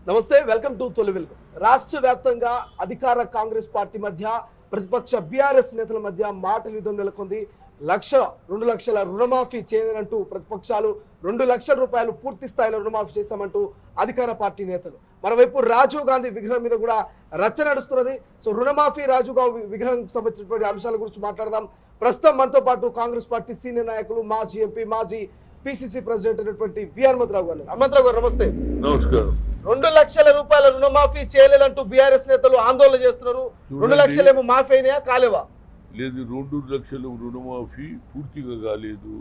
నమస్తే, welcome to తొలి వెలుగు. రాష్ట్ర వ్యాప్తంగా అధికార కాంగ్రెస్ పార్టీ మధ్య ప్రతిపక్ష బీఆర్ఎస్ నేతల మధ్య మాటల యుద్ధం నెలకొంది. 2 లక్షల రుణమాఫీ చేయనంటూ ప్రతిపక్షాలు 2 లక్షల రూపాయలు పూర్తి స్థాయిలో రుణమాఫీ చేశామంటూ అధికార పార్టీ నేతలు. మరోవైపు రాజీవ్ గాంధీ విగ్రహం మీద కూడా రచ్చ నడుస్తున్నది. సో రుణమాఫీ రాజీవ్ గాంధీ విగ్రహం సంబంధించినటువంటి అంశాల గురించి మాట్లాడదాం. ప్రస్తుతం మనతో పాటు కాంగ్రెస్ పార్టీ సీనియర్ నాయకులు, మాజీ ఎంపీ, మాజీ పిసిసి ప్రెసిడెంట్ అయినటువంటి బి హనుమంతరావు గారు. హనుమంతరావు గారు నమస్తే. నమస్కారం. 2 లక్షల రూపాయల రుణమాఫీ చేయలేదంటూ బీఆర్ఎస్ నేతలు ఆందోళన చేస్తున్నారు. 2 లక్షలేమో మాఫీ అయినాయా, కాలేవా? లేదు, 2 లక్షల రుణమాఫీ పూర్తిగా కాలేదు.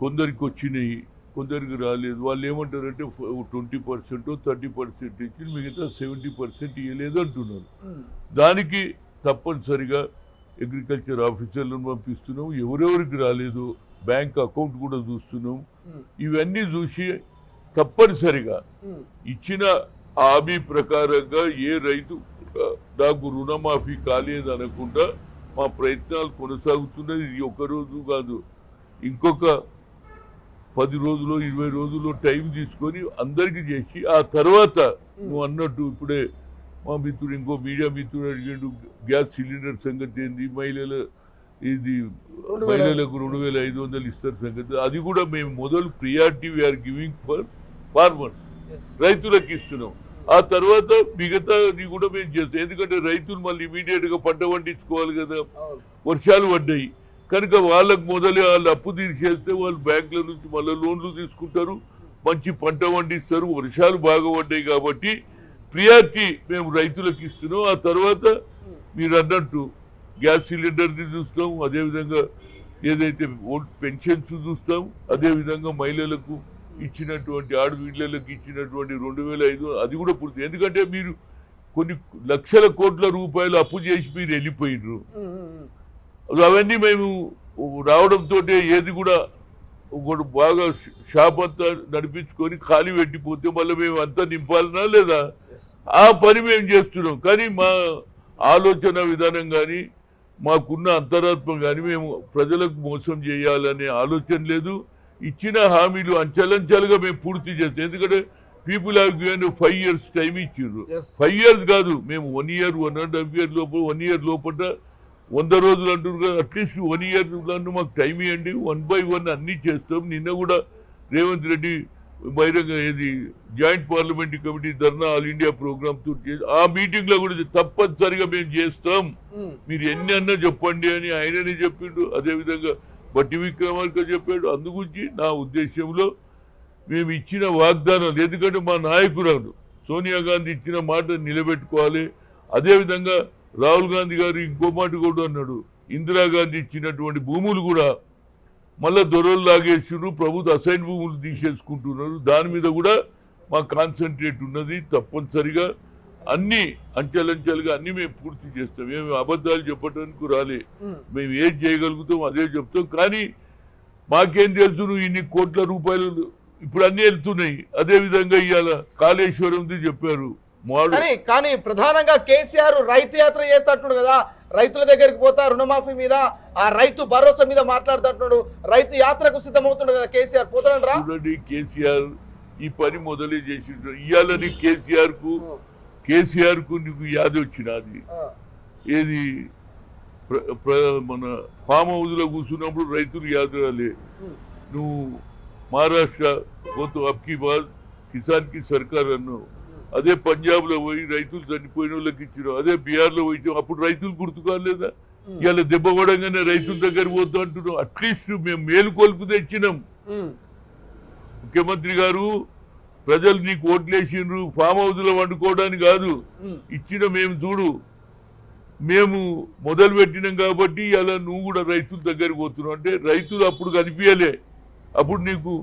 కొందరికి వచ్చినాయి, కొందరికి రాలేదు. వాళ్ళు ఏమంటారంటే 20% 30% ఇచ్చి మిగతా 70% ఇవ్వలేదు అంటున్నారు. దానికి తప్పనిసరిగా అగ్రికల్చర్ ఆఫీసర్లను పంపిస్తున్నాం. ఎవరెవరికి రాలేదు బ్యాంక్ అకౌంట్ కూడా చూస్తున్నాం. ఇవన్నీ చూసి తప్పనిసరిగా ఇచ్చిన హామీ ప్రకారంగా ఏ రైతు నాకు రుణమాఫీ కాలేదు అనకుండా మా ప్రయత్నాలు కొనసాగుతున్నది. ఇది ఒక రోజు కాదు, ఇంకొక 10 రోజులు 20 రోజుల్లో టైం తీసుకొని అందరికీ చేసి ఆ తర్వాత నువ్వు అన్నట్టు ఇప్పుడే మా మిత్రుడు, ఇంకో మీడియా మిత్రుడు అడిగాడు, గ్యాస్ సిలిండర్ సంగతి ఏంది, మహిళలకు 2500 ఇస్తారు సంగతి. అది కూడా మేము మొదలు priority we are giving for farmers, రైతులకు ఇస్తున్నాం. ఆ తర్వాత మిగతాది కూడా మేము చేస్తాం. ఎందుకంటే రైతులు మళ్ళీ ఇమీడియట్ గా పంట పండించుకోవాలి కదా. వర్షాలు పడ్డాయి కనుక వాళ్ళకు మొదలే వాళ్ళు అప్పు తీర్చేస్తే వాళ్ళు బ్యాంకుల నుంచి మళ్ళీ లోన్లు తీసుకుంటారు, మంచి పంట పండిస్తారు. వర్షాలు బాగా పడ్డాయి కాబట్టి ప్రియారిటీ మేము రైతులకు ఇస్తున్నాం. ఆ తర్వాత మీరు అన్నట్టు గ్యాస్ సిలిండర్ని చూస్తాం, అదేవిధంగా ఏదైతే ఓల్డ్ పెన్షన్స్ చూస్తాం, అదేవిధంగా మహిళలకు ఇచ్చినటువంటి ఆడపిల్లలకు ఇచ్చినటువంటి 2500 అది కూడా పూర్తి. ఎందుకంటే మీరు కొన్ని లక్షల కోట్ల రూపాయలు అప్పు చేసి మీరు వెళ్ళిపోయినరు. అవన్నీ మేము రావడంతో ఏది కూడా ఒకటి బాగా షాప్ అంతా నడిపించుకొని ఖాళీ పెట్టిపోతే మళ్ళీ మేము అంతా నింపాలనా లేదా? ఆ పని మేము చేస్తున్నాం. కానీ మా ఆలోచన విధానం కానీ మాకున్న అంతరాత్మ కానీ మేము ప్రజలకు మోసం చేయాలనే ఆలోచన లేదు. ఇచ్చిన హామీలు అంచెలంచెలుగా మేము పూర్తి చేస్తాం. ఎందుకంటే people have given 5 years time ఇచ్చిండ్రు. 5 years కాదు, మేము 1 year 1.5 years లోపల 1 year లోపల 100 రోజులు అంటున్నారు కదా. అట్లీస్ట్ 1 year మాకు టైం ఇవ్వండి, 1 by 1 అన్నీ చేస్తాం. నిన్న కూడా రేవంత్ రెడ్డి బహిరంగ ఏది జాయింట్ పార్లమెంటరీ కమిటీ ధర్నా ఆల్ ఇండియా ప్రోగ్రామ్ తో ఆ మీటింగ్ లో కూడా తప్పనిసరిగా మేము చేస్తాం, మీరు ఎన్ని అన్నా చెప్పండి అని ఆయనని చెప్పిండు. అదేవిధంగా బట్టి విక్రమార్క చెప్పాడు. అందుగురించి నా ఉద్దేశంలో మేము ఇచ్చిన వాగ్దానాలు, ఎందుకంటే మా నాయకురాలు సోనియా గాంధీ ఇచ్చిన మాట నిలబెట్టుకోవాలి. అదేవిధంగా రాహుల్ గాంధీ గారు ఇంకో మాట కూడా అన్నాడు, ఇందిరాగాంధీ ఇచ్చినటువంటి భూములు కూడా మళ్ళా దొరలు లాగేస్తున్నారు, ప్రభుత్వ అసైన్ భూములు తీసేసుకుంటున్నారు. దాని మీద కూడా మా కాన్సన్ట్రేట్ ఉన్నది. తప్పనిసరిగా అన్ని అంచెలంచెలుగా అన్ని మేము పూర్తి చేస్తాం. మేము అబద్ధాలు చెప్పడానికి రాలే, మేము ఏం చేయగలుగుతాం అదే చెప్తాం. కానీ మాకేం తెలుసు, నువ్వు ఇన్ని కోట్ల రూపాయలు ఇప్పుడు అన్ని వెళ్తున్నాయి. అదే విధంగా ఇవాళ కాళేశ్వరంది చెప్పారు. కానీ ప్రధానంగా కేసీఆర్ రైతు యాత్ర చేస్తాడు కదా, రైతుల దగ్గరికి పోతా రుణమాఫీ మీద, ఆ రైతు భరోసా మీద మాట్లాడుతున్నాడు. రైతు యాత్రకు సిద్ధమవుతుండు కదా కేసీఆర్, పోతాడు రా. చూడండి, కేసీఆర్ ఈ పని మొదలే చేసిండ్రు. ఇవాళని కేసీఆర్ కు నీకు యాది వచ్చినది ఏది, మన ఫామ్ హౌస్ లో కూర్చున్నప్పుడు రైతులు యాద రాలే. నువ్వు మహారాష్ట్ర పోతూ అబ్కి బాద్ కిసాన్ కి సర్కార్ అన్నావు. అదే పంజాబ్ లో పోయి రైతులు చనిపోయిన వాళ్ళకి ఇచ్చినావు. అదే బీహార్ లో పోయి అప్పుడు రైతులు గుర్తుకోలేదా? ఇవాళ దెబ్బ పడంగానే రైతుల దగ్గర పోతూ అంటున్నాం. అట్లీస్ట్ మేము మేలుకొల్పు తెచ్చినాం. ముఖ్యమంత్రి గారు ప్రజలు నీకు ఓట్లేసిండ్రు ఫామ్ హౌస్ లో వండుకోవడానికి కాదు, ఇచ్చిన మేము చూడు మేము మొదలు పెట్టినాం కాబట్టి ఇలా నువ్వు కూడా రైతుల దగ్గరికి పోతున్నావు అంటే రైతులు అప్పుడు కనిపించలే. అప్పుడు నీకు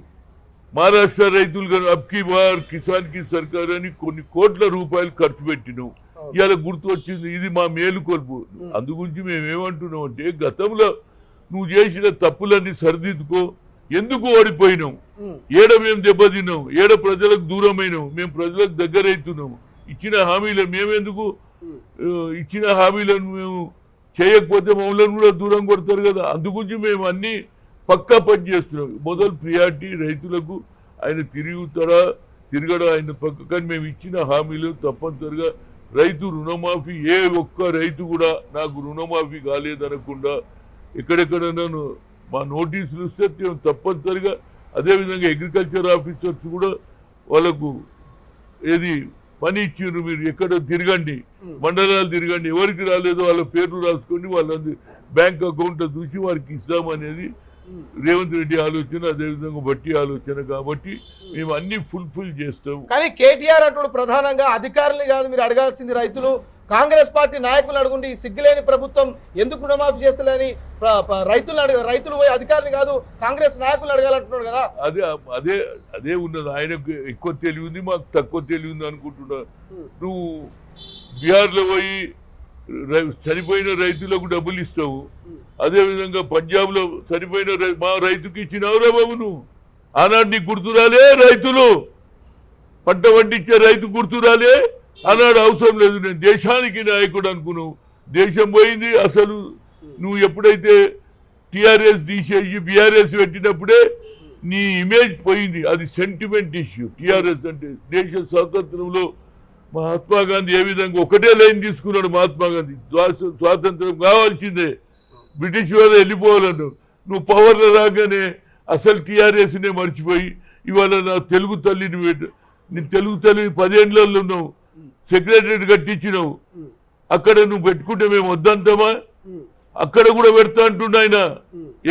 మహారాష్ట్ర రైతులు అబ్కి బార్ కిసాన్ కి సర్కార్ అని కొన్ని కోట్ల రూపాయలు ఖర్చు పెట్టినాం. ఇవాళ గుర్తు వచ్చింది, ఇది మా మేలుకొల్పు. అందుగురించి మేమేమంటున్నాం అంటే, గతంలో నువ్వు చేసిన తప్పులన్నీ సరిదిద్దుకో. ఎందుకు ఓడిపోయినాం, ఏడ మేము దెబ్బతిన్నాం, ఏడ ప్రజలకు దూరమైనాం, మేము ప్రజలకు దగ్గర అవుతున్నాం. ఇచ్చిన హామీలను మేమెందుకు ఇచ్చిన హామీలను మేము చేయకపోతే మమ్మల్ని కూడా దూరం కొడతారు కదా. అందుగురించి మేము అన్ని పక్కా పని చేస్తున్నాం. మొదలు ప్రియారిటీ రైతులకు. ఆయన తిరగడం ఆయన పక్క. కానీ మేము ఇచ్చిన హామీలు తప్పనిసరిగా రైతు రుణమాఫీ ఏ ఒక్క రైతు కూడా నాకు రుణమాఫీ కాలేదనకుండా ఎక్కడెక్కడైనా మా నోటీసులు ఇస్తే తప్పనిసరిగా అదేవిధంగా అగ్రికల్చర్ ఆఫీసర్స్ కూడా వాళ్ళకు ఏది పని ఇచ్చిండ్రు, మీరు ఎక్కడ తిరగండి, మండలాలు తిరగండి, ఎవరికి రాలేదో వాళ్ళ పేర్లు రాసుకొని వాళ్ళ బ్యాంక్ అకౌంట్లో చూసి వారికి ఇస్తామనేది రేవంత్ రెడ్డి ఆలోచన, అదేవిధంగా బట్టి ఆలోచన. కాబట్టి మేము అన్ని ఫుల్ఫిల్ చేస్తాము. కానీ కేటీఆర్ అంటూ ప్రధానంగా అధికారులు కాదు మీరు అడగాల్సింది, రైతులు కాంగ్రెస్ పార్టీ నాయకులు అడుగుండి ఈ సిగ్గులేని ప్రభుత్వం ఎందుకు రుణమాఫీ చేస్తలేని రైతులు పోయి అధికారులు కాదు కాంగ్రెస్ నాయకులు అడగాలంటున్నాడు కదా. అదే ఉన్నది. ఆయనకు ఎక్కువ తెలివి ఉంది, మాకు తక్కువ తెలివి ఉంది అనుకుంటున్నా. నువ్వు బీహార్లో పోయి చనిపోయిన రైతులకు డబ్బులు ఇస్తావు, అదేవిధంగా పంజాబ్ లో చనిపోయిన మా రైతుకి ఇచ్చినావురా బాబు నువ్వు. ఆనాడు నీకు గుర్తురాలే, రైతులు పంట పండించే రైతు గుర్తురాలే. ఆనాడు అవసరం లేదు, నేను దేశానికి నాయకుడు అనుకున్నావు. దేశం పోయింది. అసలు నువ్వు ఎప్పుడైతే టీఆర్ఎస్ తీసేసి బీఆర్ఎస్ పెట్టినప్పుడే నీ ఇమేజ్ పోయింది. అది సెంటిమెంట్ ఇష్యూ. టీఆర్ఎస్ అంటే దేశ స్వాతంత్రంలో మహాత్మా గాంధీ ఏ విధంగా ఒకటే లైన్ తీసుకున్నాడు. మహాత్మా గాంధీ స్వాతంత్రం కావాల్సిందే, బ్రిటిష్ వాళ్ళు వెళ్ళిపోవాలను. నువ్వు పవర్లో రాగానే అసలు టీఆర్ఎస్నే మర్చిపోయి ఇవాళ నా తెలుగు తల్లిని నీ తెలుగు తల్లిని 10 ఏళ్ళలో ఉన్నావు, సెక్రటరీ కట్టించినావు. అక్కడ నువ్వు పెట్టుకుంటే మేము వద్దంటామా? అక్కడ కూడా పెడతా అంటున్నా ఆయన.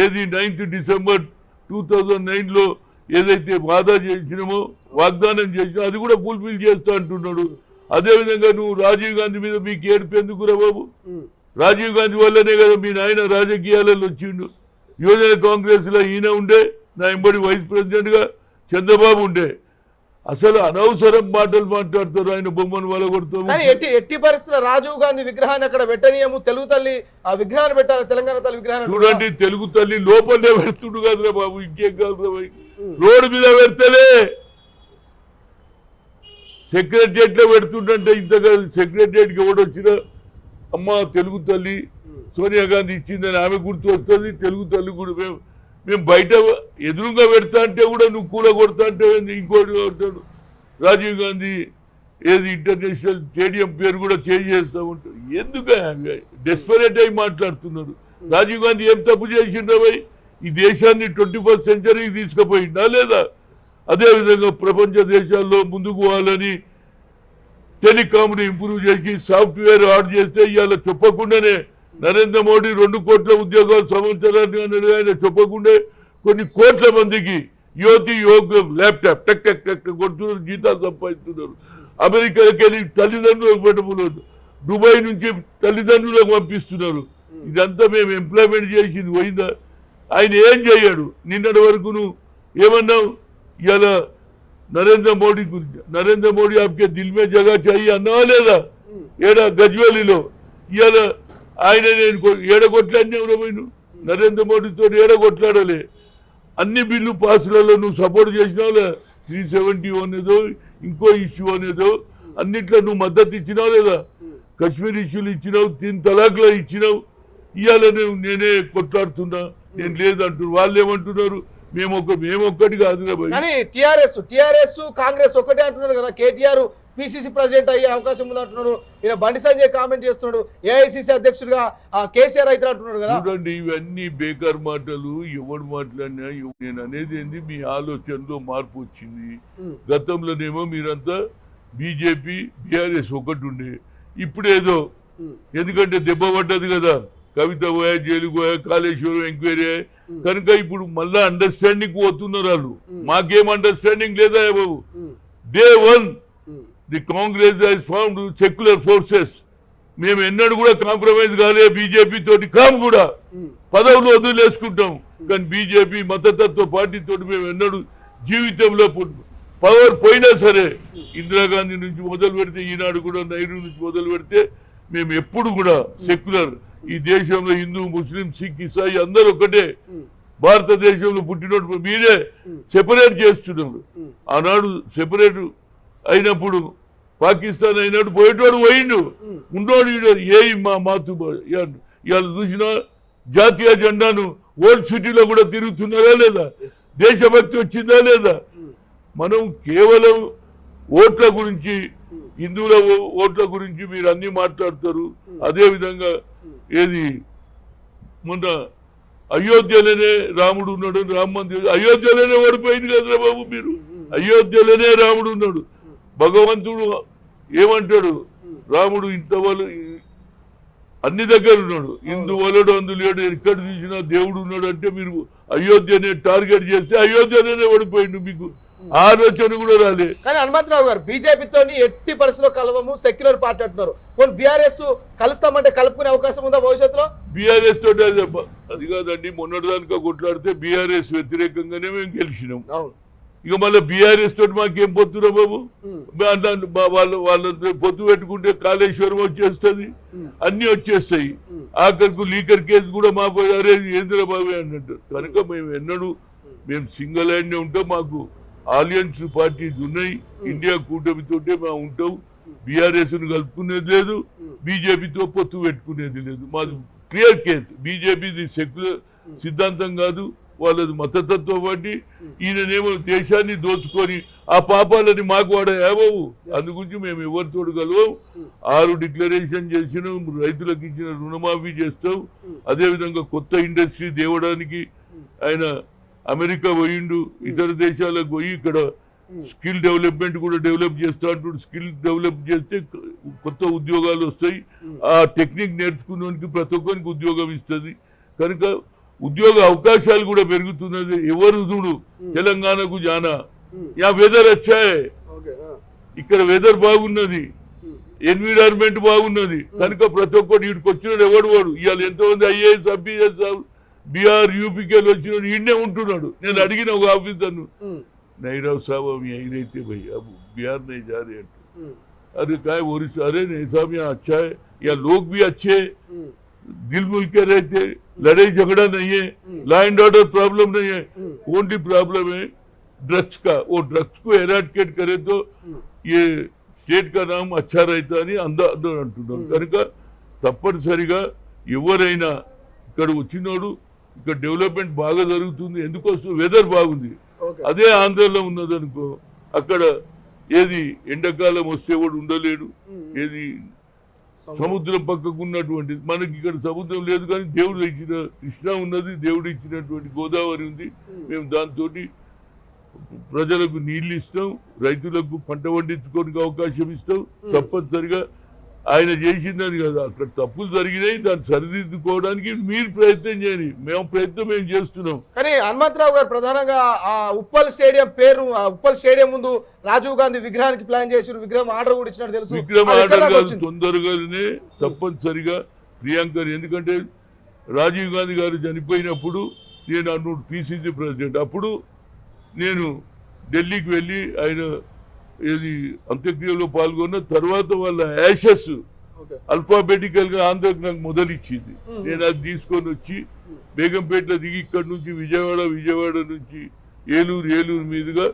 ఏది 9th డిసెంబర్ 2009లో ఏదైతే వాదా చేసినామో, వాగ్దానం చేసినా అది కూడా ఫుల్ఫిల్ చేస్తా అంటున్నాడు. అదేవిధంగా నువ్వు రాజీవ్ గాంధీ మీద మీకు ఏడుపు ఎందుకురా బాబు? రాజీవ్ గాంధీ వల్లనే కదా మీ నాయన రాజకీయాలలో వచ్చిండు. యువజన కాంగ్రెస్ లో ఈయన ఉండే, నా ఎంబడి వైస్ ప్రెసిడెంట్ గా చంద్రబాబు ఉండే. అసలు అనవసరం మాటలు మాట్లాడతారు. ఆయన బొమ్మను వలగొడతారు. ఎట్టి పరిస్థితుల్లో రాజీవ్ గాంధీ విగ్రహాన్ని అక్కడ పెట్టనీయము, తెలుగు తల్లి ఆ విగ్రహాన్ని పెట్టాలి, తెలంగాణ తల్లి విగ్రహాన్ని. చూడండి, తెలుగు తల్లి లోపలే పెడుతుండు కదరా బాబు, ఇంకేం కాదు. రోడ్డు మీద పెడతలే, సెక్రటరియట్ లో పెడుతుంటే ఇంతగా సెక్రటరియట్కి ఎవడొచ్చినా అమ్మ తెలుగు తల్లి సోనియా గాంధీ ఇచ్చిందని ఆమె గుర్తు వస్తుంది. తెలుగు తల్లి కూడా మేము బయట ఎదురుగా పెడతా అంటే కూడా నువ్వు కూల కొడతా అంటే ఇంకోటి కొడతాడు. రాజీవ్ గాంధీ ఏది ఇంటర్నేషనల్ స్టేడియం పేరు కూడా చేంజ్ చేస్తూ ఉంటాడు. ఎందుకు డెస్పరేట్ అయి మాట్లాడుతున్నారు? రాజీవ్ గాంధీ ఏం తప్పు చేసిండ్రా భయ్? ఈ దేశాన్ని 21st సెంచరీకి తీసుకుపోయిందా లేదా? అదేవిధంగా ప్రపంచ దేశాల్లో ముందుకు పోవాలని టెలికామ్ని ఇంప్రూవ్ చేసి సాఫ్ట్వేర్ ఆర్డర్ చేస్తే ఇవాళ చెప్పకుండానే నరేంద్ర మోడీ 2 కోట్ల ఉద్యోగాలు సంవత్సరానికి ఆయన చెప్పకుండా కొన్ని కోట్ల మందికి యువకులు ల్యాప్టాప్ టక్ టక్ టక్ కొడుతున్నారు, జీతాలు సంపాదిస్తున్నారు. అమెరికాకి వెళ్ళి తల్లిదండ్రులకు పెట్టబోలేదు, దుబాయ్ నుంచి తల్లిదండ్రులకు పంపిస్తున్నారు. ఇదంతా మేము ఎంప్లాయ్మెంట్ చేసింది పోయిందా? ఆయన ఏం చేయడు. నిన్నటి వరకు నువ్వు ఏమన్నావు? ఇవాళ నరేంద్ర మోడీ గురించి, నరేంద్ర మోడీ ఆప్కే దిల్ మే జగह चाहिए అన్నావా లేదా? ఏడా గజ్వేలీలో ఇవాళ ఆయన నేను ఏడగొట్లాడినా పోయిను నరేంద్ర మోడీతో ఏడగొట్లాడలే. అన్ని బిల్లు పాసులలో నువ్వు సపోర్ట్ చేసినావులే. 371 ఏదో ఇంకో ఇష్యూ అనేదో అన్నిట్లో నువ్వు మద్దతు ఇచ్చినావు లేదా? కశ్మీర్ ఇష్యూలు ఇచ్చినావు, 3 తలాక్లో ఇచ్చినావు. ఇవాళ నేనే కొట్లాడుతున్నా, నేను లేదంటున్నారు. వాళ్ళు ఏమంటున్నారు? మేమొక్కటి కాదురా భయ్. కానీ టిఆర్ఎస్ కాంగ్రెస్ ఒకటే అంటున్నారు కదా. కేటీఆర్ పిసిసి ప్రెసిడెంట్ అయ్యే అవకాశం ఉంది అంటున్నాడు. ఈయన బండి సంజయ్ కామెంట్ చేస్తున్నాడు. ఏఐసిసి అధ్యక్షుడిగా కేసీఆర్ అయితే అంటున్నాడు కదా. చూడండి, ఇవన్నీ బేకార్ మాటలు. ఎవడు మాట్లాడినా నేను అనేది ఏంది, మీ ఆలోచనలో మార్పు వచ్చింది. గతంలోనేమో మీరంతా బీజేపీ బీఆర్ఎస్ ఒకటి ఉండే, ఇప్పుడేదో ఎందుకంటే దెబ్బ పడ్డది కదా, కవిత పోయా, జైలుకు పోయా, కాళేశ్వరం ఎంక్వైరీ కనుక ఇప్పుడు మళ్ళా అండర్స్టాండింగ్ పోతున్నారు వాళ్ళు. మాకేం అండర్స్టాండింగ్ లేదా బాబు? Day 1 the Congress has formed secular forces. మేము ఎన్నడూ కూడా కాంప్రమైజ్ కాలే బీజేపీ తోటి. కామ్ కూడా పదవులు వదిలేసుకుంటాం, కానీ బీజేపీ మతతత్వ పార్టీతో మేము ఎన్నడూ జీవితంలో పవర్ పోయినా సరే, ఇందిరాగాంధీ నుంచి మొదలు పెడితే, ఈనాడు కూడా నెహ్రూ నుంచి మొదలు పెడితే మేము ఎప్పుడు కూడా సెక్యులర్. ఈ దేశంలో హిందూ, ముస్లిం, సిక్, ఇసాయి అందరూ ఒకటే. భారతదేశంలో పుట్టినప్పుడు మీరే సెపరేట్ చేస్తున్నారు. ఆనాడు సెపరేట్ అయినప్పుడు పాకిస్తాన్ అయినట్టు పోయేటోడు పోయిండు, ఉండోడు ఏ మా మాతృ. ఇవాళ చూసినా జాతీయ జెండాను ఓల్డ్ సిటీలో కూడా తిరుగుతున్నారా లేదా? దేశభక్తి వచ్చిందా లేదా? మనం కేవలం ఓట్ల గురించి హిందువుల ఓట్ల గురించి మీరు అన్ని మాట్లాడతారు. అదే విధంగా ఏది మొన్న అయోధ్యలోనే రాముడు ఉన్నాడు, రామ మందిరం అయోధ్యలోనే ఓడిపోయింది కదరా బాబు మీరు. అయోధ్యలోనే రాముడు ఉన్నాడు. భగవంతుడు ఏమంటాడు, రాముడు ఇంతవలు అన్ని దగ్గర ఉన్నాడు, ఇందువలడు అందులేడు, ఎక్కడ చూసినా దేవుడు ఉన్నాడు అంటే మీరు అయోధ్యనే టార్గెట్ చేస్తే అయోధ్యలోనే ఓడిపోయిండు. మీకు ఆలోచన కూడా రాలే. కానీ హనుమంతరావు గారు బీజేపీతో ఎట్టి పరిస్థితిలో కలవము, సెక్యులర్ పార్టీ అంటున్నారు. బీఆర్ఎస్ కలుస్తామంటే కలుపుకునే అవకాశం ఉందా భవిష్యత్తులో? బీఆర్ఎస్ తోటి అది కాదండి, మొన్నటిదానికా కొట్లాడితే బీఆర్ఎస్ వ్యతిరేకంగానే మేము గెలిచినాం. ఇక మళ్ళీ బీఆర్ఎస్ తోటి మాకేం పొత్తురా బాబు? వాళ్ళ పొత్తు పెట్టుకుంటే కాళేశ్వరం వచ్చేస్తుంది, అన్ని వచ్చేస్తాయి. ఆఖరికి లీకర్ కేసు కూడా మా అరే ఏంద్రబాబు అన్నట్టు. కనుక మేము సింగిల్ హ్యాండ్ ఉంటాం. మాకు ఆలియన్స్ పార్టీస్ ఉన్నాయి, ఇండియా కూటమితోటే మేము ఉంటాం. బీఆర్ఎస్ ను కలుపుకునేది లేదు, బీజేపీతో పొత్తు పెట్టుకునేది లేదు. మాది క్లియర్ కేసు. బీజేపీది సెక్యులర్ సిద్ధాంతం కాదు, వాళ్ళది మతతత్వ పార్టీ. ఈయననేమో దేశాన్ని దోచుకొని ఆ పాపాలని మాకు వాడేవవు. అందుగురించి మేము ఎవరితోడు కలవం. 6 డిక్లరేషన్ చేసినాం, రైతులకు ఇచ్చిన రుణమాఫీ చేస్తాం. అదేవిధంగా కొత్త ఇండస్ట్రీ తేవడానికి ఆయన అమెరికా పోయిండు, ఇతర దేశాలకు పోయి ఇక్కడ స్కిల్ డెవలప్మెంట్ కూడా డెవలప్ చేస్తా అంటాడు. స్కిల్ డెవలప్ చేస్తే కొత్త ఉద్యోగాలు వస్తాయి. ఆ టెక్నిక్ నేర్చుకున్నోనికి ప్రతి ఒక్కరికి ఉద్యోగం ఇస్తుంది. కనుక ఉద్యోగ అవకాశాలు కూడా పెరుగుతున్నది. ఎవరు చూడు తెలంగాణకు జానా యా వెదర్ వచ్చాయి, ఇక్కడ వెదర్ బాగున్నది, ఎన్విరాన్మెంట్ బాగున్నది. కనుక ప్రతి ఒక్కటి వీడికి వచ్చినాడు ఎవడు వాడు. ఇవాళ ఎంతోమంది ఐఏఎస్ ఐపీఎస్ బీఆర్ యూపీకేలు వచ్చినాడు, ఈయనే ఉంటున్నాడు. నేను అడిగిన ఒక ఆఫీసర్ను, నైరావు సాబ్ అవి అయినైతే భయ్ अब बिहार नहीं जा रहे हैं. अरे क्या ओरिसा, अरे नहीं साहब यहाँ अच्छा है, यहाँ लोग भी अच्छे, दिल मिल के रहते, लड़ाई झगड़ा नहीं है, लॉ एंड ऑर्डर प्रॉब्लम नहीं है. ओनली प्रॉब्लम है ड्रग्स का. वो ड्रग्स को एराडिकेट करे तो ये స్టేట్ का नाम अच्छा रहता అని అందరూ అంటున్నారు. కనుక తప్పనిసరిగా ఎవరైనా ఇక్కడ వచ్చినోడు ఇక్కడ డెవలప్మెంట్ బాగా జరుగుతుంది. ఎందుకు వస్తుంది? వెదర్ బాగుంది. అదే ఆంధ్రలో ఉన్నదనుకో, అక్కడ ఏది ఎండాకాలం వస్తే కూడా ఉండలేడు. ఏది సముద్రం పక్కకు ఉన్నటువంటిది. మనకి ఇక్కడ సముద్రం లేదు, కానీ దేవుడు ఇచ్చిన కృష్ణ ఉన్నది, దేవుడు ఇచ్చినటువంటి గోదావరి ఉంది. మేము దాంతో ప్రజలకు నీళ్లు ఇస్తాం, రైతులకు పంట పండించుకోవడానికి అవకాశం ఇస్తాం. తప్పనిసరిగా ఆయన చేసిందని కదా, అక్కడ తప్పులు జరిగినాయి, దాన్ని సరిదిద్దుకోవడానికి మీరు ప్రయత్నం చేయండి. మేము చేస్తున్నాం. కానీ హనుమంతరావు గారు ప్రధానంగా ఆ ఉప్పల్ స్టేడియం పేరు, ఉప్పల్ స్టేడియం ముందు రాజీవ్ గాంధీ విగ్రహానికి ప్లాన్ చేసి విగ్రహం ఆర్డర్ కూడా ఇచ్చినట్టు తెలుసు. విగ్రహం ఆర్డర్ కాదు, తొందరగానే తప్పనిసరిగా ప్రియాంక. ఎందుకంటే రాజీవ్ గాంధీ గారు చనిపోయినప్పుడు నేను అన్నోడు పిసిసి ప్రెసిడెంట్. అప్పుడు నేను ఢిల్లీకి వెళ్ళి ఆయన ఏది అంత్యక్రియలో పాల్గొన్న తర్వాత వాళ్ళ యాషెస్ అల్ఫాబెటికల్ గా ఆంధ్రకు నాకు మొదలిచ్చింది. నేను అది తీసుకొని వచ్చి బేగంపేటలో దిగి ఇక్కడ నుంచి విజయవాడ నుంచి ఏలూరు మీదుగా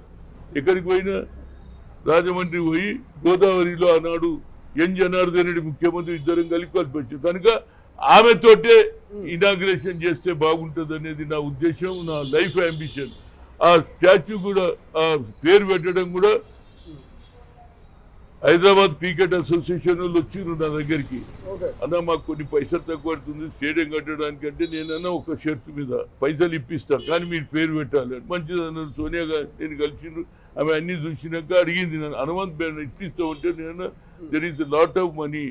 ఎక్కడికి పోయినా రాజమండ్రి పోయి గోదావరిలో ఆనాడు ఎన్ జనార్దన్ రెడ్డి ముఖ్యమంత్రి ఇద్దరం కలిపి కనుక ఆమెతోటే ఇనాగ్రేషన్ చేస్తే బాగుంటుంది అనేది నా ఉద్దేశం, నా లైఫ్ అంబిషన్. ఆ స్టాచ్యూ కూడా ఆ పేరు పెట్టడం కూడా హైదరాబాద్ క్రికెట్ అసోసియేషన్ వాళ్ళు వచ్చిండ్రు నా దగ్గరికి. అన్న మాకు కొన్ని పైసలు తక్కువ పడుతుంది స్టేడియం కట్టడానికి అంటే, నేనన్నా ఒక షర్ట్ మీద పైసలు ఇప్పిస్తాను కానీ మీరు పేరు పెట్టాలి. మంచిది అన్నారు. సోనియా గాంధీ నేను కలిసిండ్రు, ఆమె అన్ని చూసినాక అడిగింది నన్ను, హనుమంత్ ఇప్పిస్తా ఉంటే నేను there is lot of money,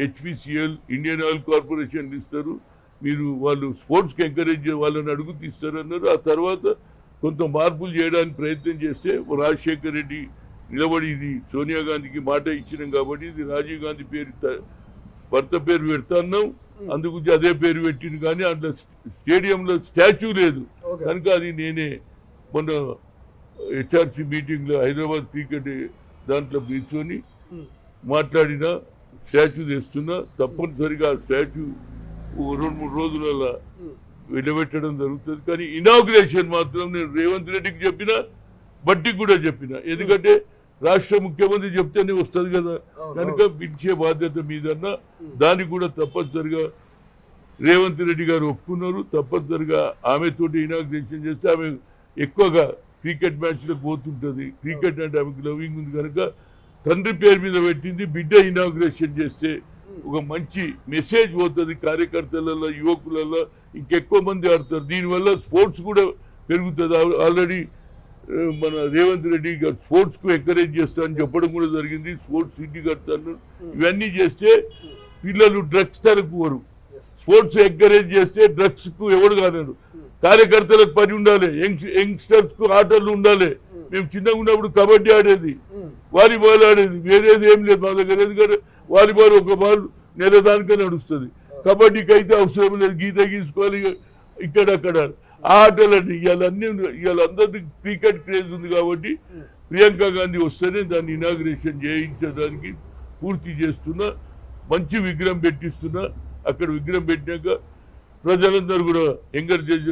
HPCL, Indian oil corporation ఇస్తారు, మీరు వాళ్ళు స్పోర్ట్స్కి ఎంకరేజ్ వాళ్ళని అడుగు తీస్తారు అన్నారు. ఆ తర్వాత కొంత మార్పులు చేయడానికి ప్రయత్నం చేస్తే రాజశేఖర్ రెడ్డి నిలబడి ఇది సోనియా గాంధీకి మాట ఇచ్చినాం కాబట్టి ఇది రాజీవ్ గాంధీ పేరు భర్త పేరు పెడతాన్నాం, అందుకు అదే పేరు పెట్టింది. కానీ అందులో స్టేడియంలో స్టాచ్యూ లేదు కనుక అది నేనే మొన్న హెచ్ఆర్సీ మీటింగ్లో హైదరాబాద్ క్రికెట్ దాంట్లో కూర్చొని మాట్లాడిన స్టాచ్యూ తెస్తున్నా. తప్పనిసరిగా స్టాచ్యూ 2-3 రోజులలో వెళ్ళబెట్టడం జరుగుతుంది. కానీ ఇనాగ్రేషన్ మాత్రం నేను రేవంత్ రెడ్డికి చెప్పిన, బట్టికి కూడా చెప్పిన. ఎందుకంటే రాష్ట్ర ముఖ్యమంత్రి చెప్తేనే వస్తుంది కదా, కనుక పిలిచే బాధ్యత మీదన్నా దానికి కూడా తప్పనిసరిగా రేవంత్ రెడ్డి గారు ఒప్పుకున్నారు. తప్పనిసరిగా ఆమెతోటి ఇనాగ్రేషన్ చేస్తే ఆమె ఎక్కువగా క్రికెట్ మ్యాచ్లకు పోతుంటుంది. క్రికెట్ అంటే ఆమెకు లవింగ్ ఉంది కనుక తండ్రి పేరు మీద పెట్టింది. బిడ్డ ఇనాగ్రేషన్ చేస్తే ఒక మంచి మెసేజ్ పోతుంది కార్యకర్తలలో, యువకులలో, ఇంకెక్కువ మంది ఆడతారు. దీనివల్ల స్పోర్ట్స్ కూడా పెరుగుతుంది. ఆల్రెడీ మన రేవంత్ రెడ్డి గారు స్పోర్ట్స్ కు ఎంకరేజ్ చేస్తానని చెప్పడం కూడా జరిగింది. స్పోర్ట్స్ సిటీ కడతాను. ఇవన్నీ చేస్తే పిల్లలు డ్రగ్స్ తరపుకోరు. స్పోర్ట్స్ ఎంకరేజ్ చేస్తే డ్రగ్స్ కు ఎవరు కాలేరు. కార్యకర్తలకు పని ఉండాలి, యంగ్స్టర్స్ కు ఆటలు ఉండాలి. మేము చిన్నగా ఉన్నప్పుడు కబడ్డీ ఆడేది, వాలీబాల్ ఆడేది, వేరేది ఏం లేదు మా దగ్గర. ఎందుకంటే వాలీబాల్ ఒక బాల్ నెల దానికే నడుస్తుంది. కబడ్డీకి అయితే అవసరం లేదు, గీత గీసుకోవాలి ఇక్కడక్కడ. ఆ ఆటలన్నీ ఇవాళ అందరికీ క్రికెట్ క్రేజ్ ఉంది కాబట్టి ప్రియాంక గాంధీ వస్తేనే దాన్ని ఇనాగ్రేషన్ చేయించడానికి పూర్తి చేస్తున్నా. మంచి విగ్రహం పెట్టిస్తున్నా. అక్కడ విగ్రహం పెట్టినాక ప్రజలందరూ కూడా ఎంకరేజ్,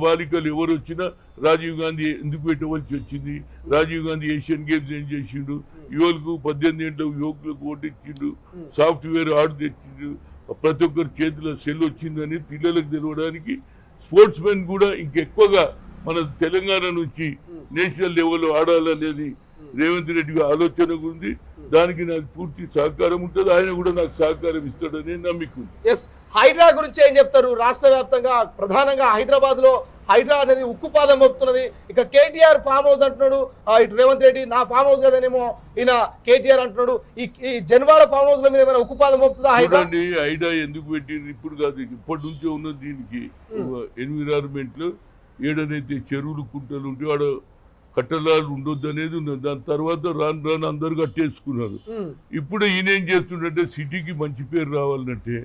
బాలికలు ఎవరు వచ్చినా రాజీవ్ గాంధీ ఎందుకు పెట్టవలసి వచ్చింది, రాజీవ్ గాంధీ ఏషియన్ గేమ్స్ ఏం చేసిండు, యువకులకు 18 ఏళ్ళ యువకులకు ఓటు ఇచ్చిండు, సాఫ్ట్వేర్ ఆర్డర్ తెచ్చిండు, ప్రతి ఒక్కరి చేతిలో సెల్ వచ్చిందని పిల్లలకు తెలవడానికి స్పోర్ట్స్ మెన్ కూడా ఇంకెక్కువగా మన తెలంగాణ నుంచి నేషనల్ లెవెల్లో ఆడాలనేది రేవంత్ రెడ్డి ఆలోచన ఉంది. దానికి నాకు పూర్తి సహకారం ఉంటుంది. ఆయన కూడా నాకు సహకారం ఇస్తాడని నమ్మిక. హైడ్రా గురించి ఏం చెప్తారు? రాష్ట్ర వ్యాప్తంగా ప్రధానంగా హైదరాబాద్ లో హైడ్రా అనేది ఉక్కుపాదం మోపుతున్నది. ఇక కేటీఆర్ ఫామ్ హౌస్ అంటున్నాడు, ఇటు రేవంత్ రెడ్డి నా ఫామ్ హౌస్ కదనేమో ఈయన కేటీఆర్ అంటున్నాడు. ఈ జన్వాడ ఫామ్ హౌస్ మీద ఏమైనా ఉక్కుపాదం మోపుతుందా హైడ్రా? హైడ్రా ఎందుకు పెట్టింది ఇప్పుడు కాదు, ఇప్పటి నుంచే ఉన్నది. దీనికి ఎన్విరాన్మెంట్ లో ఏడనైతే చెరువులు కుంటలు ఉంటే ఆడ కట్టడాలు ఉండొద్దు అనేది ఉన్నది. దాని తర్వాత రాను అందరు కట్టేసుకున్నారు. ఇప్పుడు ఈయన ఏం చేస్తుండే, సిటీకి మంచి పేరు రావాలంటే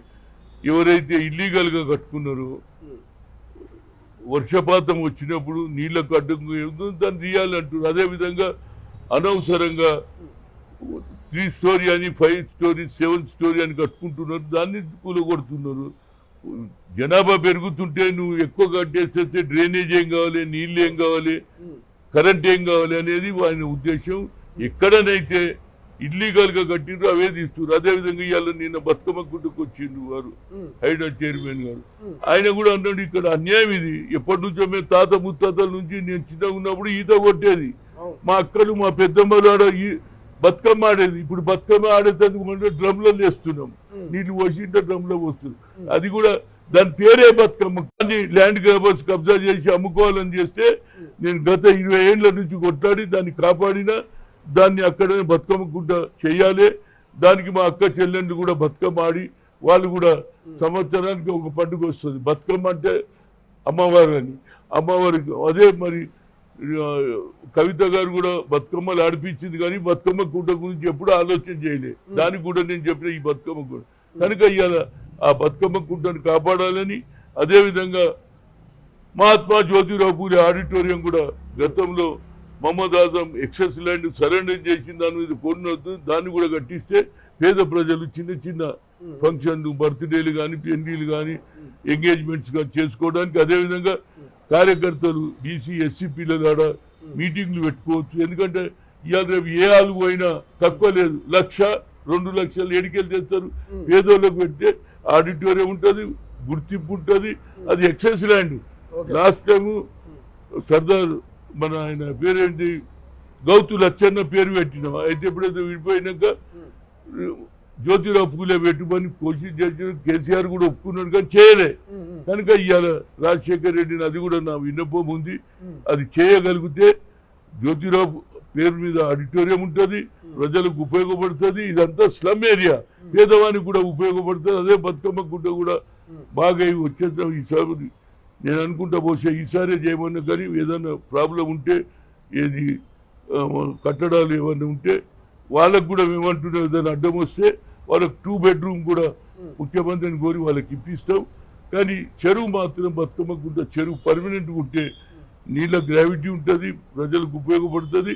ఎవరైతే ఇల్లీగల్ గా కట్టుకున్నారో వర్షపాతం వచ్చినప్పుడు నీళ్లకు అడ్డంగా దాన్ని తీయాలంటున్నారు. అదేవిధంగా అనవసరంగా 3 స్టోరీ అని 5 స్టోరీ 7 స్టోరీ అని కట్టుకుంటున్నారు. దాన్ని కూలగొడుతున్నారు. జనాభా పెరుగుతుంటే నువ్వు ఎక్కువ కట్టేస్తే డ్రైనేజ్ ఏం కావాలి, నీళ్ళు ఏం కావాలి, కరెంట్ ఏం కావాలి అనేది ఆయన ఉద్దేశం. ఎక్కడనైతే ఇల్లీగల్ గా కట్టిండ్రు అవే తీస్తున్నారు. అదేవిధంగా ఇవాళ నిన్న బతుకమ్మ గుడ్డకు వచ్చిండ్రు వారు హైడ్రా చైర్మన్ గారు. ఆయన కూడా అన్నాడు ఇక్కడ అన్యాయం ఇది. ఎప్పటి నుంచో మేము తాత ముత్తాతల నుంచి నేను చిన్నగా ఉన్నప్పుడు ఈత కొట్టేది, మా అక్కలు మా పెద్దమ్మలు ఆడ బతుకమ్మ ఆడేది. ఇప్పుడు బతుకమ్మ ఆడేందుకు మనం డ్రమ్లలో వేస్తున్నాం, నీళ్ళు పోసింటే డ్రమ్లో పోస్తున్నాం. అది కూడా దాని పేరే బతుకమ్మ. కానీ ల్యాండ్ గ్రాబర్స్ కబ్జా చేసి అమ్ముకోవాలని చేస్తే నేను గత 20 ఏళ్ల నుంచి కొట్లాడి దాన్ని కాపాడినా. దాన్ని అక్కడే బతుకమ్మ గుడ్డ చెయ్యాలి. దానికి మా అక్క చెల్లెండ్లు కూడా బతుకమ్మ ఆడి వాళ్ళు కూడా సంవత్సరానికి ఒక పండుగ వస్తుంది. బతుకమ్మ అంటే అమ్మవారు అని, అమ్మవారికి అదే మరి కవిత గారు కూడా బతుకమ్మలు ఆడిపించింది కానీ బతుకమ్మ గుడ్డ గురించి ఎప్పుడు ఆలోచన చేయలేదు. దానికి కూడా నేను చెప్పిన ఈ బతుకమ్మ గుడ్డ కనుక ఇవాళ ఆ బతుకమ్మ గుడ్డను కాపాడాలని. అదేవిధంగా మహాత్మా జ్యోతిరావు పూలే ఆడిటోరియం కూడా గతంలో Mohammed Azam excess land surrender చేసిన దాని మీద కొనొద్దు, దాన్ని కూడా కట్టిస్తే పేద ప్రజలు చిన్న చిన్న ఫంక్షన్లు, బర్త్డేలు కానీ, పెళ్లిలు కానీ, ఎంగేజ్మెంట్స్ కానీ చేసుకోవడానికి. అదేవిధంగా కార్యకర్తలు బీసీ ఎస్సీ పిల్లలు ఆడ మీటింగ్లు పెట్టుకోవచ్చు. ఎందుకంటే ఇవాళ రేపు ఏ హాలు పోయినా తక్కువ లేదు, 1,00,000 2 లక్షలు ఎడికెళ్ళి తెస్తారు. పేదోళ్ళకు పెడితే ఆడిటోరియం ఉంటుంది, గుర్తింపు ఉంటుంది. అది excess land. Last time Sardar మన ఆయన పేరేంటి గౌతు లచ్చన్న పేరు పెట్టినాం. అయితే ఎప్పుడైతే విడిపోయినాక జ్యోతిరావు పూలే పెట్టుకొని కోషిష్ చేసిన కేసీఆర్ కూడా ఒప్పుకున్నాడు కానీ చేయలే. కనుక ఇవాళ రాజశేఖర్ రెడ్డిని అది కూడా నా విన్నపం ఉంది. అది చేయగలిగితే జ్యోతిరావు పేరు మీద ఆడిటోరియం ఉంటుంది, ప్రజలకు ఉపయోగపడుతుంది. ఇదంతా స్లమ్ ఏరియా, పేదవానికి కూడా ఉపయోగపడుతుంది. అదే బతుకమ్మ గుడ్డ కూడా బాగా వచ్చేద్దాం ఈసారి. నేను అనుకుంటా బహుశా ఈసారే చేయమన్నా కానీ ఏదైనా ప్రాబ్లం ఉంటే ఏది కట్టడాలు ఏమన్నా ఉంటే వాళ్ళకు కూడా మేమంటున్నాం. ఏదైనా అడ్డం వస్తే వాళ్ళకి 2 బెడ్రూమ్ కూడా ముఖ్యమంత్రిని కోరి వాళ్ళకి ఇప్పిస్తాం. కానీ చెరువు మాత్రం బతుకమ్మ గుడ్డ చెరువు పర్మనెంట్గా ఉంటే నీళ్ళ గ్రావిటీ ఉంటుంది, ప్రజలకు ఉపయోగపడుతుంది,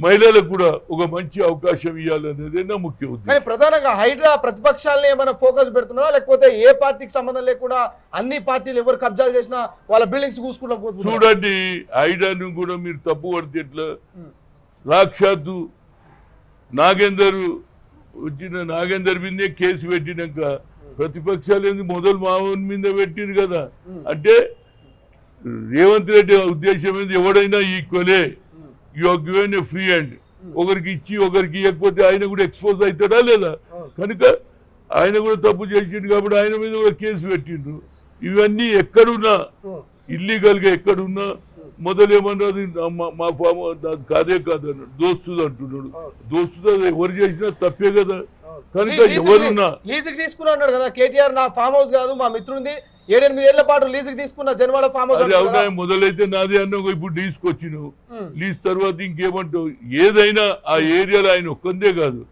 మహిళలకు కూడా ఒక మంచి అవకాశం ఇవ్వాలనేది నా ముఖ్య ఉద్దేశం. ప్రధానంగా హైడ్రా ప్రతిపక్షాలని ఏమైనా ఫోకస్ పెడుతున్నా లేకపోతే ఏ పార్టీకి సంబంధం లేకుండా అన్ని పార్టీలు ఎవరు కబ్జాలు చేసినా వాళ్ళ బిల్డింగ్స్ చూసుకుంటా చూడండి. హైడ్రాను కూడా మీరు తప్పు పడితే ఎట్లా? సాక్షాత్తు నాగేందర్ వచ్చిన నాగేందర్ మీదే కేసు పెట్టినాక ప్రతిపక్షాలు మొదలు మావోన్ మీద పెట్టిరు కదా. అంటే రేవంత్ రెడ్డి ఉద్దేశం ఏంది, ఎవడైనా ఈక్వలే, you are given a free hand. ఒకరికి ఇచ్చి ఒకరికి ఇవ్వకపోతే ఆయన కూడా ఎక్స్పోజ్ అవుతాడా లేదా? కనుక ఆయన కూడా తప్పు చేసిండు కాబట్టి ఆయన మీద కూడా కేసు పెట్టిండ్రు. ఇవన్నీ ఎక్కడున్నా ఇల్లీగల్ గా ఎక్కడున్నా మొదలేమన్నది మా ఫామ్ కాదే కాదన్నాడు, దోస్తుది అంటున్నాడు. దోస్తుది ఎవరు చేసినా తప్పే కదా. కనుక ఎవరున్నా లీజుకి తీసుకున్నా అన్నాడు కదా కేటీఆర్, నా ఫామ్ హౌస్ కాదు మా మిత్రుంది 7-8 ఏళ్ల పాటు లీజుకి తీసుకున్న జన్వాడ ఫామ్ హౌస్. అవునా, మొదలైతే నాదే అన్నావు, ఇప్పుడు తీసుకొచ్చినావు. లీజ్ తర్వాత ఇంకేమంటావు? ఏదైనా ఆ ఏరియాలో ఆయన ఒక్కందే కాదు,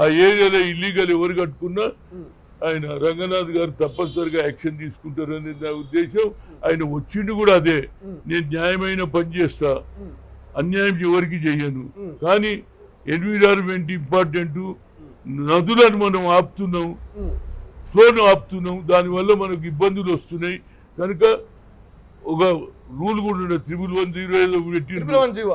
ఆ ఏరియాలో ఇల్లీగల్ ఎవరు కట్టుకున్నా ఆయన రంగనాథ్ గారు తప్పనిసరిగా యాక్షన్ తీసుకుంటారని నా ఉద్దేశం. ఆయన వచ్చిండు కూడా అదే, నేను న్యాయమైన పని చేస్తా, అన్యాయం ఎవరికి చెయ్యను. కానీ ఎన్విరాన్మెంట్ ఇంపార్టెంట్. నదులను మనం ఆపుతున్నాం, ఫ్లోను ఆపుతున్నాం, దానివల్ల మనకు ఇబ్బందులు వస్తున్నాయి. కనుక ఒక రూల్ కూడా 111 ఏదో పెట్టిండ్రు,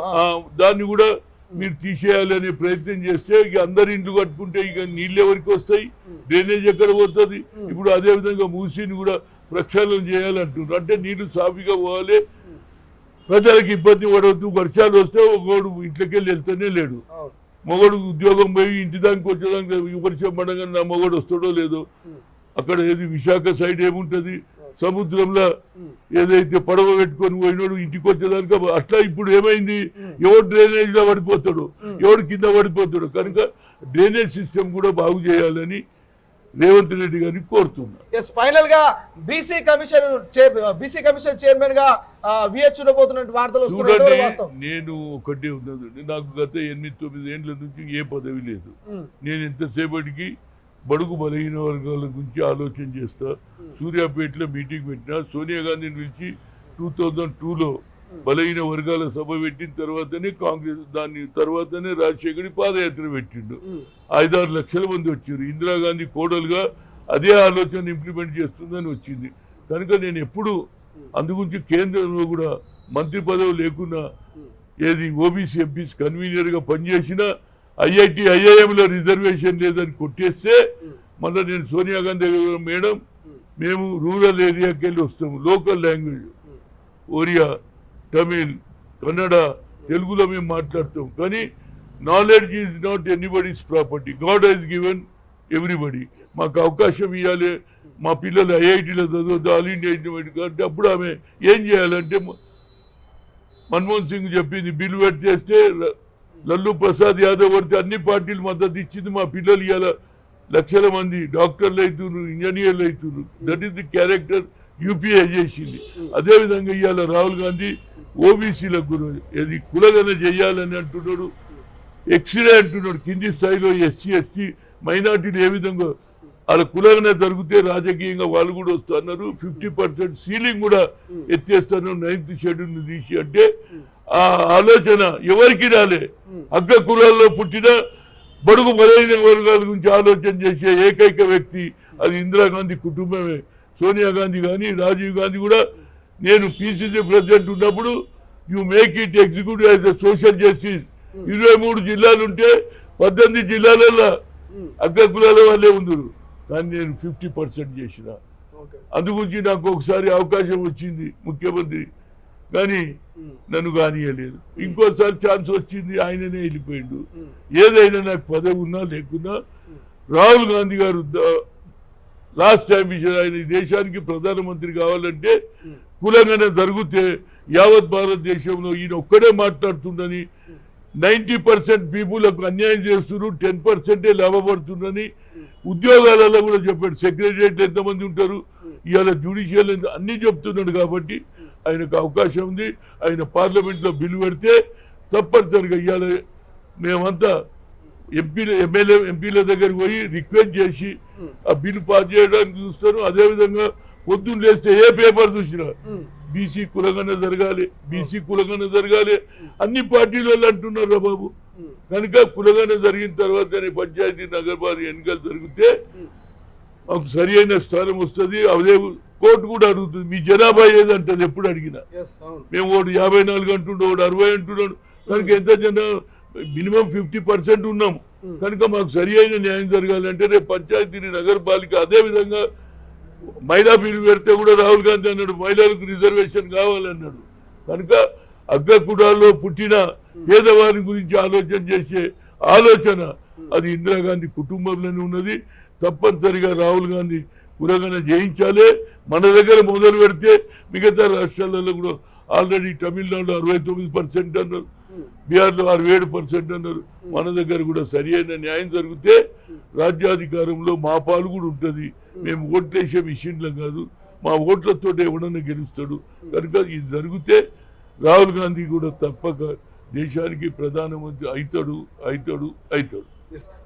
దాన్ని కూడా మీరు తీసేయాలనే ప్రయత్నం చేస్తే ఇక అందరు ఇండ్లు కట్టుకుంటే ఇక నీళ్ళు ఎవరికి వస్తాయి, డ్రైనేజ్ ఎక్కడ పోతుంది? ఇప్పుడు అదే విధంగా మూసీని కూడా ప్రక్షాళన చేయాలంటున్నారు. అంటే నీళ్లు సాఫీగా పోవాలి, ప్రజలకు ఇబ్బంది పడవద్దు. వర్షాలు వస్తే ఒకడు ఇంట్లోకి వెళ్తూనే లేడు, మొగడు ఉద్యోగం పోయి ఇంటి దానికి వచ్చేదానికి వర్షం పడగా నా మొగడు వస్తాడో లేదో. అక్కడ ఏది విశాఖ సైడ్ ఏముంటది, సముద్రంలో ఏదైతే పడవ పెట్టుకొని పోయినాడు ఇంటికి వచ్చేదానికి. అట్లా ఇప్పుడు ఏమైంది, ఎవడు డ్రైనేజ్ లో పడిపోతాడు, ఎవడు కింద పడిపోతాడు. కనుక డ్రైనేజ్ సిస్టమ్ కూడా బాగు చేయాలని రేవంత్ రెడ్డి గారిని కోరుతున్నా. ఫైనల్ గా బీసీ కమిషన్ చైర్మన్ గా విహెచ్ ఉండబోతున్నట్టు వార్తలు చూడండి. నేను ఒకటే ఉన్నది, నాకు గత 8-9 ఏండ్ల నుంచి ఏ పదవి లేదు. నేను ఎంతసేపటికి బడుగు బలహీన వర్గాల గురించి ఆలోచన చేస్తా. సూర్యాపేటలో మీటింగ్ పెట్టినా, సోనియా గాంధీని పిలిచి 2002లో బలహీన వర్గాల సభ పెట్టిన తర్వాతనే కాంగ్రెస్, దాని తర్వాతనే రాజశేఖర్ పాదయాత్ర పెట్టిండు. 5-6 లక్షల మంది వచ్చారు. ఇందిరాగాంధీ కోడలుగా అదే ఆలోచన ఇంప్లిమెంట్ చేస్తుందని వచ్చింది. కనుక నేను ఎప్పుడు అందుగురించి కేంద్రంలో కూడా మంత్రి పదవి లేకున్నా ఏది ఓబీసీ ఎంపీస్ కన్వీనర్గా పనిచేసినా, ఐఐఎంలో రిజర్వేషన్ లేదని కొట్టేస్తే మళ్ళీ నేను సోనియా గాంధీ మేడం మేము రూరల్ ఏరియాకి వెళ్ళి వస్తాము, లోకల్ లాంగ్వేజ్ ఒరియా, తమిళ్, కన్నడ, తెలుగులో మేము మాట్లాడతాం. కానీ knowledge is not anybody's property, God has given everybody. మాకు అవకాశం ఇవ్వాలి, మా పిల్లలు ఐఐటీలో చదవద్దు, ఆల్ ఇండియా ఇంటర్మీడియట్ అంటే అప్పుడు ఆమె ఏం చేయాలంటే మన్మోహన్ సింగ్ చెప్పింది, బిల్లు పెట్టేస్తే లల్లు ప్రసాద్ యాదవ్ పడితే అన్ని పార్టీలు మద్దతు ఇచ్చింది. మా పిల్లలు ఇవాళ లక్షల మంది డాక్టర్లు అవుతున్నారు, ఇంజనీర్లు అవుతున్నారు. That is the character UPA చేసింది. అదేవిధంగా ఇవాళ రాహుల్ గాంధీ ఓబీసీలకు గురు ఏది కులగన చేయాలని అంటున్నాడు, ఎక్స్రే అంటున్నాడు. కింది స్థాయిలో ఎస్సీ ఎస్టీ మైనార్టీలు ఏ విధంగా వాళ్ళ కులగన జరిగితే రాజకీయంగా వాళ్ళు కూడా వస్తున్నారు. 50% సీలింగ్ కూడా ఎత్తేస్తున్నారు 9th షెడ్యూల్ తీసి. అంటే ఆ ఆలోచన ఎవరికి రాలే. అగ్ర కులాల్లో పుట్టిన బడుగు బలైన వర్గాల గురించి ఆలోచన చేసే ఏకైక వ్యక్తి అది ఇందిరాగాంధీ కుటుంబమే. సోనియా గాంధీ కానీ రాజీవ్ గాంధీ కూడా, నేను పిసిసి ప్రెసిడెంట్ ఉన్నప్పుడు you make it executive as a social justice. 23 జిల్లాలు ఉంటే 18 జిల్లాలలో అగ్ర కులాల వాళ్ళే ఉందరు, కానీ నేను 50% చేసిన. అందుగురించి నాకు ఒకసారి అవకాశం వచ్చింది ముఖ్యమంత్రి, కానీ నన్ను కానియలేదు. ఇంకోసారి ఛాన్స్ వచ్చింది, ఆయననే వెళ్ళిపోయిండు. ఏదైనా నాకు పదవి ఉన్నా లేకున్నా రాహుల్ గాంధీ గారు లాస్ట్ అంబిషన్, ఆయన ఈ దేశానికి ప్రధానమంత్రి కావాలంటే కులంగానే జరిగితే యావత్ భారతదేశంలో ఈయన ఒక్కడే మాట్లాడుతుండని, 90% పీపుల్కు అన్యాయం చేస్తున్నారు, 10% లాభపడుతుందని ఉద్యోగాలలో కూడా చెప్పాడు. సెక్రటరియట్ ఎంతమంది ఉంటారు, ఇవాళ జ్యుడిషియల్ అన్నీ చెప్తున్నాడు. కాబట్టి ఆయనకు అవకాశం ఉంది. ఆయన పార్లమెంట్లో బిల్లు పెడితే తప్పనిసరిగా ఇవాళ మేమంతా ఎంపీల దగ్గరికి పోయి రిక్వెస్ట్ చేసి ఆ బిల్లు పాస్ చేయడానికి చూస్తాను. అదేవిధంగా పొద్దున్న లేస్తే ఏ పేపర్ చూసినా బీసీ కులగన జరగాలి, బీసీ కులగన జరగాలి, అన్ని పార్టీల వాళ్ళు అంటున్నారు బాబు. కనుక కులగన జరిగిన తర్వాతనే పంచాయతీ నగరపాలక ఎన్నికలు జరిగితే మాకు సరి అయిన స్థానం వస్తుంది. అదే కోర్టు కూడా అడుగుతుంది, మీ జనాభా ఏదంటది ఎప్పుడు అడిగినా. మేము ఒకటి 54 అంటున్నాడు, ఒకటి 60 అంటున్నాడు. కనుక ఎంత మినిమం 50% ఉన్నాము. కనుక మాకు సరి అయిన న్యాయం జరగాలంటే రేపు పంచాయతీ నగరపాలిక అదే విధంగా మహిళా బిల్లు పెడితే కూడా రాహుల్ గాంధీ అన్నాడు మహిళలకు రిజర్వేషన్ కావాలన్నాడు. కనుక అగ్రకులాల్లో పుట్టిన పేదవారి గురించి ఆలోచన చేసే ఆలోచన అది ఇందిరాగాంధీ కుటుంబంలోనే ఉన్నది. తప్పనిసరిగా రాహుల్ గాంధీ కురగన జయించాలి. మన దగ్గర మొదలు పెడితే మిగతా రాష్ట్రాలలో కూడా ఆల్రెడీ తమిళనాడు 69% అన్నారు, బీహార్లో 67% అన్నారు. మన దగ్గర కూడా సరి అయిన న్యాయం జరిగితే రాజ్యాధికారంలో మా పాలు కూడా ఉంటుంది. మేము ఓట్లేసే మిషన్లం కాదు, మా ఓట్లతో ఎవడన్నా గెలుస్తాడు. కనుక ఇది జరిగితే రాహుల్ గాంధీ కూడా తప్పక దేశానికి ప్రధానమంత్రి అవుతాడు.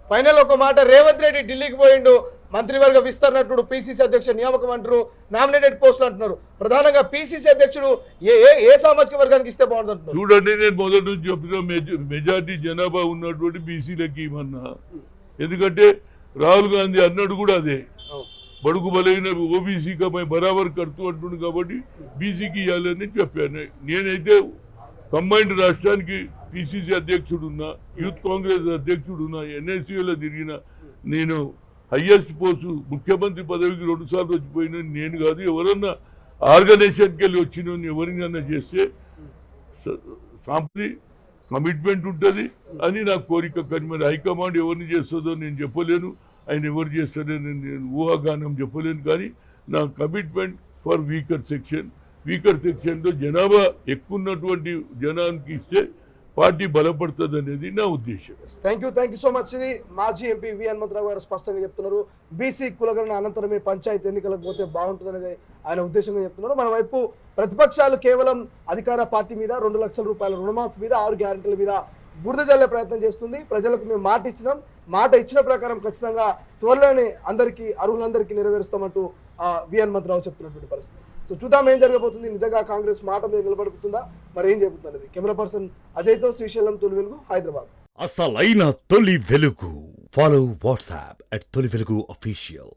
ఫైనల్ ఒక మాట, రేవంత్ రెడ్డి ఢిల్లీకి పోయిండు, మంత్రివర్గ విస్తరణ అంటాడు, పిసిసి అధ్యక్షుడు నియామకం అంటారు, నామినేటెడ్ పోస్టులు అంటున్నారు. ప్రధానంగా పిసిసి అధ్యక్షుడు ఏ సామాజిక వర్గానికి ఇస్తే బాగుంటుంది? చూడండి, నేను మొదటి నుంచి చెప్పిన మెజార్టీ జనాభా ఉన్నటువంటి బీసీలకి ఇవన్నా. ఎందుకంటే రాహుల్ గాంధీ అన్నాడు కూడా అదే, బడుగు బలైన ఓబీసీకి అమ్మాయి బరాబర్ కడుతూ అంటుండు కాబట్టి బీసీకి ఇవ్వాలని చెప్పాను. నేనైతే కంబైన్డ్ రాష్ట్రానికి పిసిసి అధ్యక్షుడున్నా, యూత్ కాంగ్రెస్ అధ్యక్షుడున్నా, ఎన్ఎస్యూలో తిరిగిన, నేను హయ్యెస్ట్ పోస్టు ముఖ్యమంత్రి పదవికి 2 సార్లు వచ్చిపోయిన నేను కాదు. ఎవరన్నా ఆర్గనైజేషన్కి వెళ్ళి వచ్చిన ఎవరినన్నా చేస్తే సాంప్రదాయ కమిట్మెంట్ ఉంటుంది అని నా కోరిక. కానీ మరి హైకమాండ్ ఎవరిని చేస్తుందో నేను చెప్పలేను, ఆయన ఎవరు చేస్తారో నేను ఊహాగానం చెప్పలేను. కానీ నా కమిట్మెంట్ ఫర్ వీకర్ సెక్షన్లో జనాభా ఎక్కువ ఉన్నటువంటి జనానికి ఇస్తే పార్టీ బలపడుతుంది అనేది నా ఉద్దేశం. Thank you so much. ఇది మాజీ ఎంపీ వి హనుమంతరావు గారు స్పష్టంగా చెప్తున్నారు. బీసీ కులగణన అనంతరమే పంచాయతీ ఎన్నికలకు పోతే బాగుంటుంది అనేది ఆయన ఉద్దేశంగా చెప్తున్నారు. మన వైపు ప్రతిపక్షాలు కేవలం అధికార పార్టీ మీద 2 లక్షల రూపాయల రుణమాఫీ మీద 6 గ్యారెంటీల మీద బురద జల్లే ప్రయత్నం చేస్తుంది. ప్రజలకు మేము మాట ఇచ్చిన ప్రకారం ఖచ్చితంగా త్వరలోనే అర్హులందరికీ నెరవేరుస్తామంటూ వి హనుమంతరావు చెప్తున్నటువంటి పరిస్థితి. సో చూద్దాం ఏం జరగబోతుంది. నిజంగా కాంగ్రెస్ మాట మీద నిలబడుతుందా, మరి ఏం చెబుతున్నది. కెమెరా పర్సన్ అజయ్తో శ్రీశైలం, తొలి వెలుగు, హైదరాబాద్. అసలైన తొలి వెలుగు. ఫాలో వాట్సాప్ @తొలి వెలుగు అఫీషియల్.